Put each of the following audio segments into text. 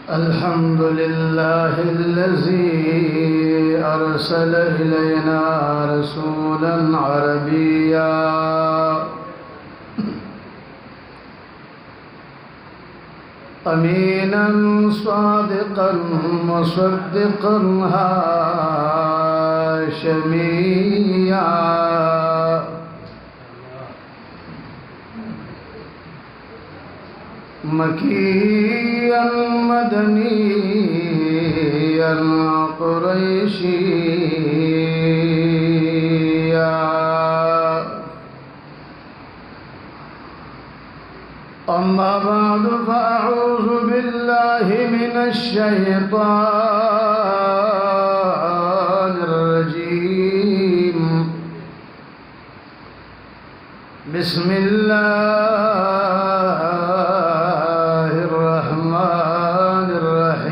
الحمد لله الذي أرسل إلينا رسولا عربيا أمينا صادقا مصدقا هاشميا مكيا مدنيا قريشيا أما بعد فأعوذ بالله من الشيطان الرجيم بسم الله الرحمن الرحيم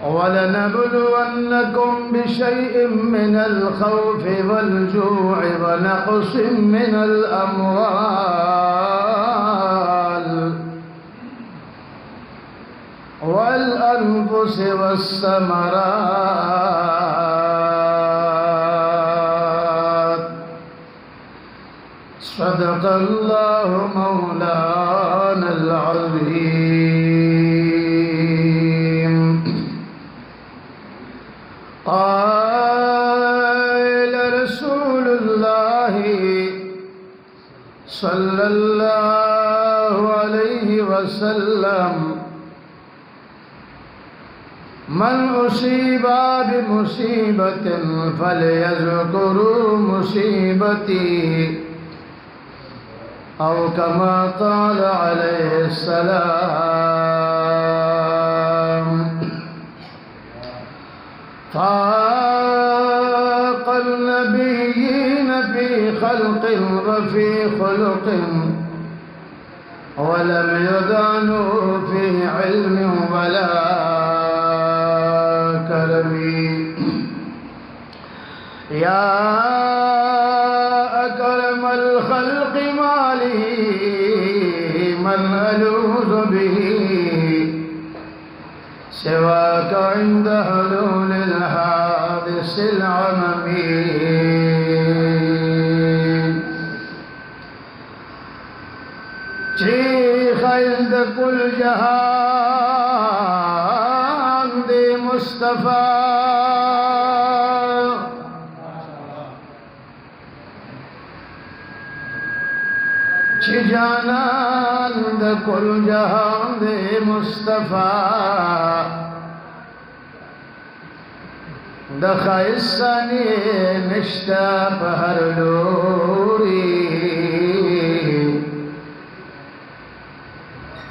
ولنبلونكم بشيء من الخوف والجوع ونقص من الأموال والأنفس والثمرات صدق الله مولانا العظيم قال رسول الله صلى الله عليه وسلم من أصيب بمصيبة فليذكر مصيبتي أو كما قال عليه السلام فاق النبيين في خلق وفي خلق ولم يدانوا في علم ولا كرم يا أكرم الخلق مالي من ألوذ به سواك عند حلول الحادث العممي شيخ عند كل جهان دي مصطفى جانان د کل جهان دے مصطفیٰ د خائصانی نشتا پہر لوری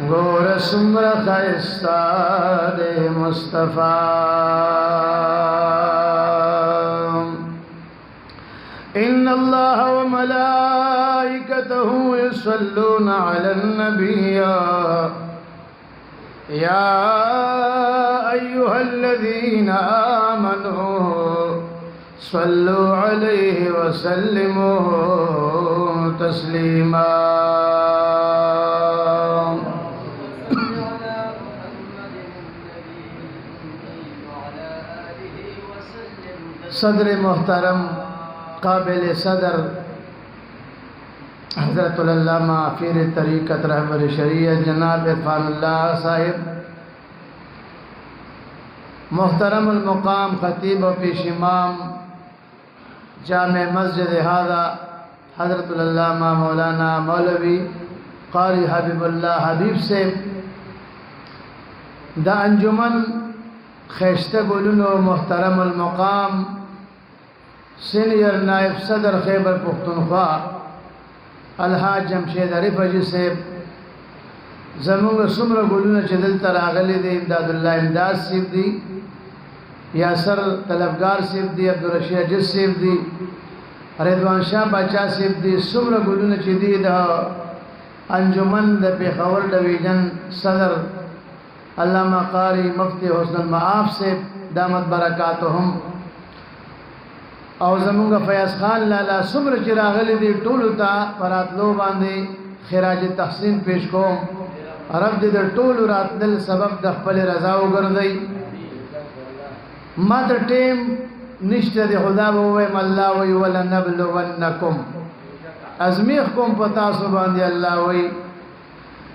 گور سمر خائصہ دے مصطفیٰ ان اللہ وملائکته يصلون على النبي يا أيها الذين آمنوا صلوا عليه وسلموا تسليما صدر محترم قابل صدر حضرت العلامہ فیر طریقت رہبر شریعت جناب عرفان اللہ صاحب، محترم المقام خطیب و پیش امام جامع مسجد ہذا حضرت العلامہ مولانا مولوی قاری حبیب اللہ حبیب سے دا انجمن خیشتہ گلنو محترم المقام سینئر نائب صدر خیبر پختونخوا الحاج جمشید عریف حاجی صاحب، زمونږ څومره ګلونه چې دلته راغلي دي، امداد الله امداد صاحب دي، یاسر طلبگار صاحب دي، عبدالرشید حاجی صاحب دي، رضوان شاه باچا صاحب دي، څومره ګلونه چې دي د انجمن د پیښور ډویژن صدر علامہ قاری مفتی حسن المعاف صاحب دامت برکاتهم، او زمونږ فیاض خان لالا څومره چې راغلي دي ټولو ته په راتلو باندې خراج تحسین پیش کوم. رب دې د ټولو راتلل سبب د خپل رضا وګرځي. ما ته ټیم نشته دی، خدا به ووایم الله وی ولنبلونکم، ازمیخ کوم په تاسو باندې الله وی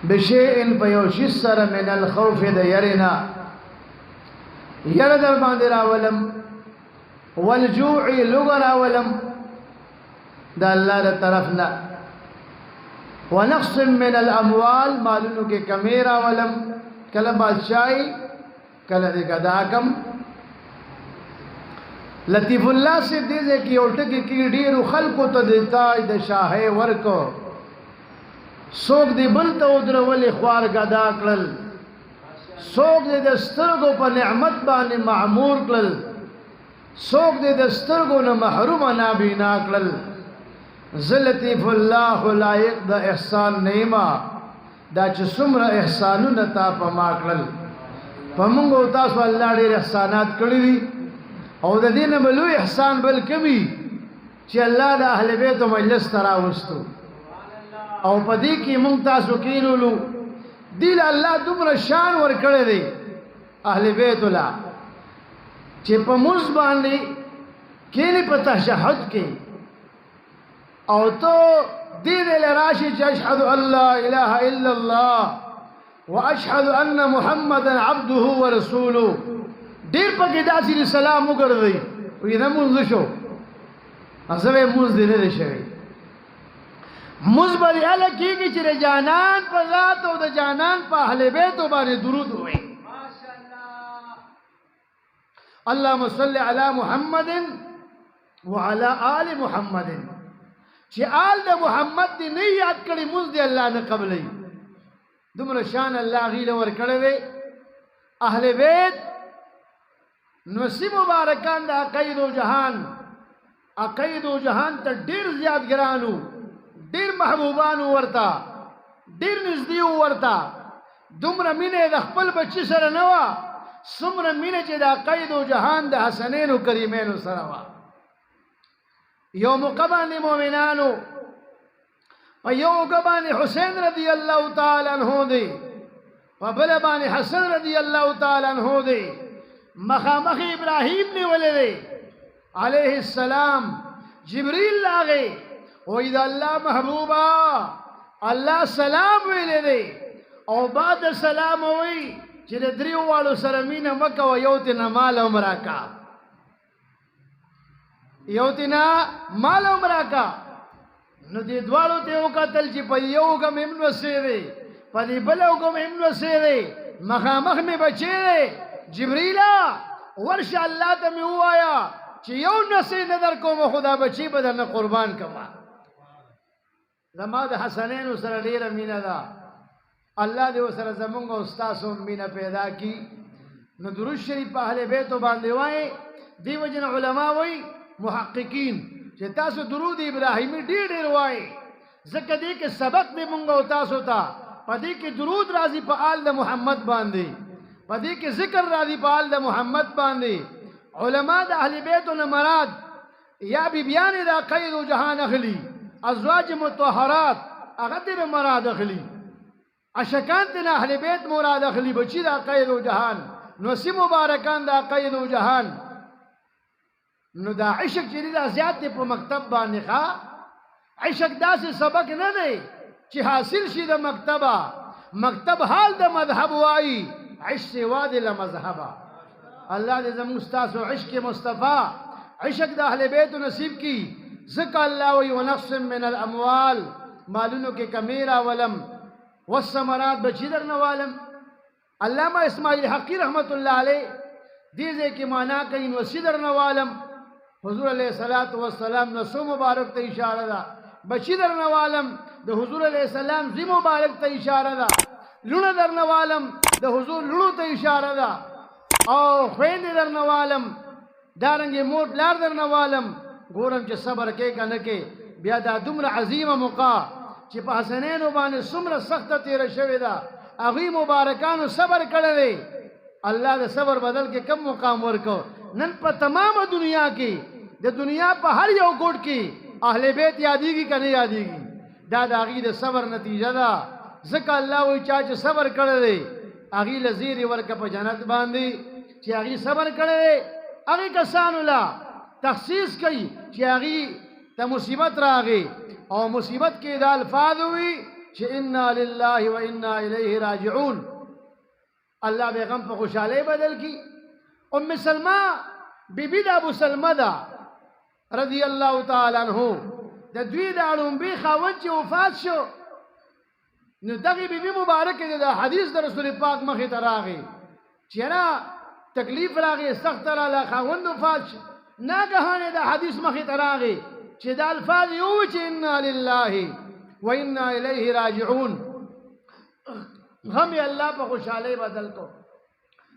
بشیء په یو شي سره من الخوف د یرینا، یره در باندې راولم، والجوع لغه راولم د الله د طرفنا، ونقص من الاموال مالونو کې کمی راولم، کله بادشاہي کله د غداکم. لطیف الله سے دیزه کی اولټکی کی ډیرو خلقو ته دیتا د شاهي ورکو، سوق دی بل ته ودرول خوار غدا کړل، سوق دی د سترګو په نعمت باندې معمور کړل، سوق دی د سترګو نه محروم نابینا کړل. لطیف الله لایق د احسان نیما دا چې څومره احسانونه تا په ما کړل. په موږ او تاسو الله ډېر احسانات کړی دي، او د دې نه بل احسان بل کوي چې الله د اهل بیت مجلس ته راوستو، او په دې کې موږ تاسو کینولو دې الله دومره شان ورکړی دی اهل بیت الله چې په موږ باندې کینی په تشهد کې او تو دې لراشي چې اشهد ان لا اله الا الله واشهد ان محمدا عبده ورسوله، ډیر پکې داسې سلام وګرځي وي نه مونږ شو اسوي مونږ دې نه شي مونږ باندې اله کېږي چې جانان په ذات او د جانان په اهل بیت باندې درود وي. ماشاءالله. اللهم صل علی محمد وعلى آل محمد، چې آل د محمد دې نه یاد کړي مونږ دې الله نه قبلې. دومره شان الله غیله ور کړی دی اهل بیت. نسی مبارکان دا عقید و جهان، عقید و جهان ته ډیر زیات ګرانو، ډیر محبوبانو ورتا، ډیر نږدې ورتا. دومره مینه د خپل بچی سره نه وا څومره مینه چې د عقید و جهان د حسنین و کریمین سره وا. یو موقع باندې مؤمنانو په یو موقع باندې حسین رضی الله تعالی عنہ دی، په بل باندې حسن رضی الله تعالی عنہ دی. مخامخ ابراہیم نے ولے دے علیہ السلام. جبریل لاغے وید اللہ محبوبا اللہ سلام ویلے دے، او بعد سلام ہوئی چیر دریو والو سرمین مکہ و یوتنا مال عمراکا، یوتنا مال عمراکا. نو دی دوالو تیو قتل چی پا یو گم امن وسی دے، پا دی بلو گم امن وسی دے، مخامخ میں بچے دے. جبریلا ورش اللہ تا میں ہوا آیا چی یو نسی ندر کو میں خدا بچی بدرنا قربان کما. زمان دا حسنین سر دیر مینہ دا اللہ دے سر زمانگا استاسو مینہ پیدا کی. ندروش شریف اہل بیتو باندے وائے دی وجن علماء وی محققین چی تاسو درود ابراہیمی دیر دیر وائے ذکر دی کہ سبق دی منگا تاسو تا پا دی کہ درود رازی پا آل دا محمد باندے، پدې کې ذکر راځي په آل د محمد باندې. علماء د اهل بیت نه مراد یا بیبیان د عقید و جهان اخلي، ازواج مطهرات هغه دې مراد اخلي، عشقان د اهل بیت مراد اخلي، بچی د عقید و جهان. نو سی مبارکان د عقید و جهان. نو دا عشق چې دا زیات په مکتب باندې ښا عشق داسې سبق نه دی چې حاصل شي د مکتبه. مکتب حال د مذهب وایي، عشق سوا دے لمذہبا. اللہ دے زمون استاسو عشق مصطفیٰ عشق دا اہل بیت نصیب کی. ذکر اللہ وی ونقص من الاموال مالونو کے کمیرا ولم والثمرات بچی در نوالم. علامہ اسماعیل حقی رحمت اللہ علیہ دیزے کی معنی کہیں وسی در نوالم. حضور علیہ السلام نسو مبارک تا اشارہ دا بچی در نوالم. دا حضور علیہ السلام زی مبارک تا اشارہ دا لونه در نوالم، د حضور لونو ته اشاره ده. او خویندې در نوالم، دارنګې مور پلار در نوالم. ګورم چې صبر کې که نه کې بیا دا دومره عظیمه موقع چې په حسنینو باندې څومره سخته تېره شوې ده، هغوی مبارکانو صبر کړی دی. الله د صبر بدل کې کم مقام ورکو. نن په تمامه دنیا کې د دنیا په هر یو ګوټ کې اهل بیت یادېږي که نه یادېږي دا د هغې د صبر نتیجه ده ځکه الله وایي چا چې صبر کړی دی هغې له زیرې ورکه په جنت باندې چې هغې صبر کړی دی هغې کسانو له تخصیص کوي چې هغې ته مصیبت راغی او مصیبت کې دا الفاظ وي چې انا لله و انا الیه راجعون الله به غم په خوشحالۍ بدل کی ام سلمہ بیبی د ابو سلمہ ده رضی الله تعالی عنہ د دوی د اړومبي خاوند چې وفات شو نو دغه بیبي مبارکه د حدیث د رسول پاک مخې ته راغی چې نه تکلیف راغی سخت راغی خاوند وفات شو ناګهانه د حدیث مخې ته راغی چې د الفاظ یو چې انا لله و انا الیه راجعون غم الله په خوشحالۍ بدل کو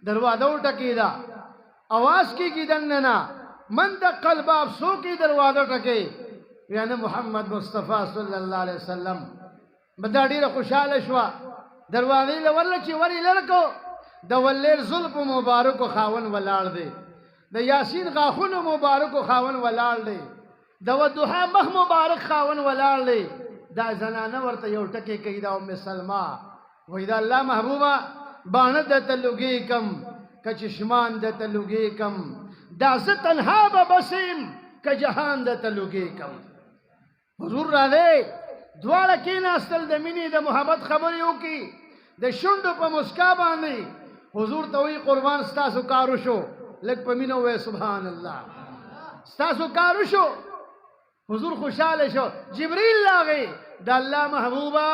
دروازه وټکیدا आवाज کی دننا من د قلب افسو کی دروازه ټکې یعنی محمد مصطفی صلی الله علیه وسلم بدا ډیره خوشاله شو دروازې لورل چې وری لړکو د ولل زلف مبارک خاون ولاړ دی د یاسین غاخونو مبارک خاون ولاړ دی د وضحا مخ مبارک خاون ولاړ دی دا زنانه ورته یو ټکی کوي دا ام سلمہ وای دا الله محبوبا باڼه د تلوګي کم کچشمان د تلوګي کم دا ز تنها به بسیم ک جهان د تلوګي کم حضور را دی دواړه کېناستل د مینې د محبت خبرې وکړي د شونډو په مسکا باندې حضور ته وایي قربان ستاسو کارو شو لږ په مینه ووایه سبحان الله ستاسو کارو شو حضور خوشحاله شو جبریل راغی د الله محبوبه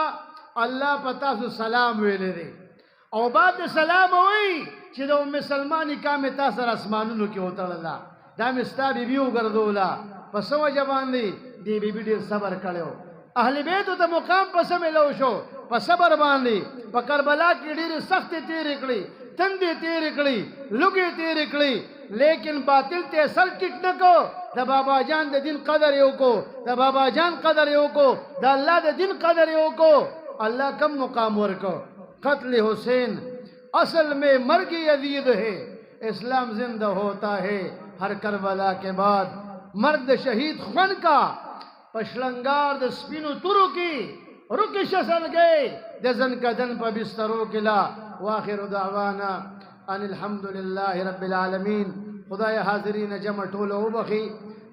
الله په تاسو سلام ویلی دی او بعد د سلام وایي چې د ام سلمہ نکاح مې تا سره اسمانونو کې وتړله دا مې ستا بیبي وګرځوله په څه وجه باندې دې بیبي ډېر صبر کړی اهل بیتو ته مقام په څه میلو شو په صبر باندې په کربلا کې ډېرې سختې تېرې کړې تندې تېرې کړې لوږې تېرې کړې لیکن باطل ته سر ټیټ نه کو د بابا جان د دین قدر یې وکړو د بابا جان قدر یې وکړو د الله د دین قدر یې وکړو اللہ کم مقام ورکو قتل حسین اصل میں مرگ یزید ہے اسلام زندہ ہوتا ہے ہر کربلا کے بعد مرد شہید خون کا پشلنگار د سپینو تورو کی رکی شسل گئے دزن کا دن پا بستروں کلا واخر دعوانا ان الحمدللہ رب العالمین خدای حاضرین جمع ټولو وبخي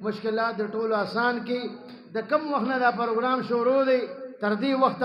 مشکلات ټولو آسان کی د کم وخت نه دا پروګرام شروع دی تر دې وخت